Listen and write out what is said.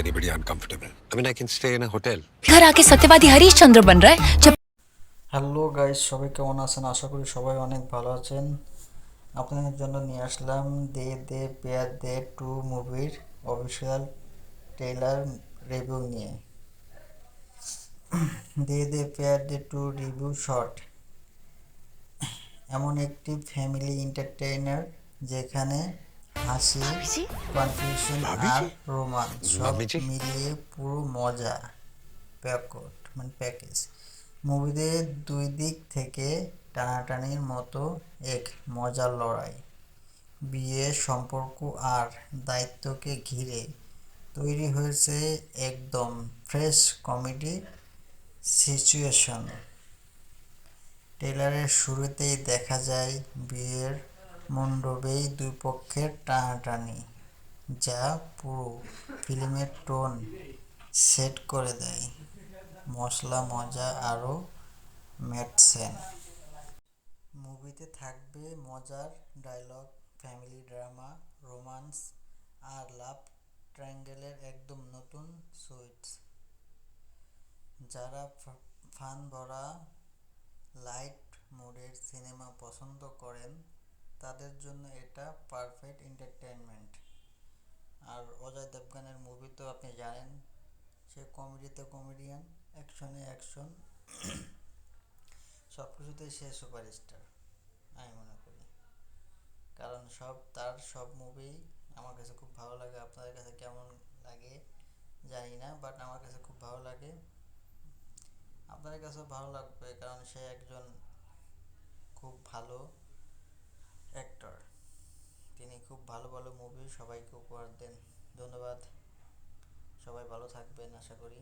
very badi uncomfortable. I mean, I can stay in a hotel. घर आके सत्यवादी हरीश चंद्र बन रहा है जब হ্যালো গাইস, সবাই কেমন আছেন? আশা করি সবাই অনেক ভালো আছেন। আপনাদের জন্য নিয়ে আসলাম দে দে পেয়ার দে 2 মুভির অফিসিয়াল ট্রেলার রিভিউ নিয়ে। দে দে পেয়ার দে 2 রিভিউ শর্ট এমন একটি ফ্যামিলি এন্টারটেইনার যেখানে হাসি, কনফিউশন আর রোমান্স সব মাম্মি জি? মিলিয়ে পুরো মজা প্যাকেজ। মুভিতে দুই দিক থেকে টানাটানির মতো এক মজার লড়াই, বিয়ে, সম্পর্ক আর দায়িত্বকে ঘিরে তৈরি হয়েছে একদম ফ্রেশ কমেডি সিচুয়েশন। ট্রেলারের শুরুতেই দেখা যায় বিয়ের মণ্ডপেই দুই পক্ষের টানাটানি, যা পুরো ফিল্মের টোন সেট করে দেয়। মশলা মজা আরও মেটছেন। মুভিতে থাকবে মজার ডায়লগ, ফ্যামিলি ড্রামা, রোমান্স আর লাভ ট্রায়াঙ্গেলের একদম নতুন সুইটস। যারা ফান ভরা লাইট মুডের সিনেমা পছন্দ করেন তাদের জন্য এটা পারফেক্ট এন্টারটেইনমেন্ট। আর অজয় দেবগানের মুভি তো আপনি জানেন, সে কমেডিতে কমেডিয়ান, অ্যাকশনে অ্যাকশন, সব কিছুতেই সে সুপারস্টার আমি মনে করি। কারণ তার সব মুভি আমার কাছে খুব ভালো লাগে। আপনাদের কাছে কেমন লাগে জানি না, বাট আমার কাছে খুব ভালো লাগে। আপনাদের কাছেও ভালো লাগবে, কারণ সে একজন খুব ভালো অ্যাক্টর। তিনি খুব ভালো ভালো মুভি সবাইকে উপহার দেন। ধন্যবাদ, সবাই ভালো থাকবেন আশা করি।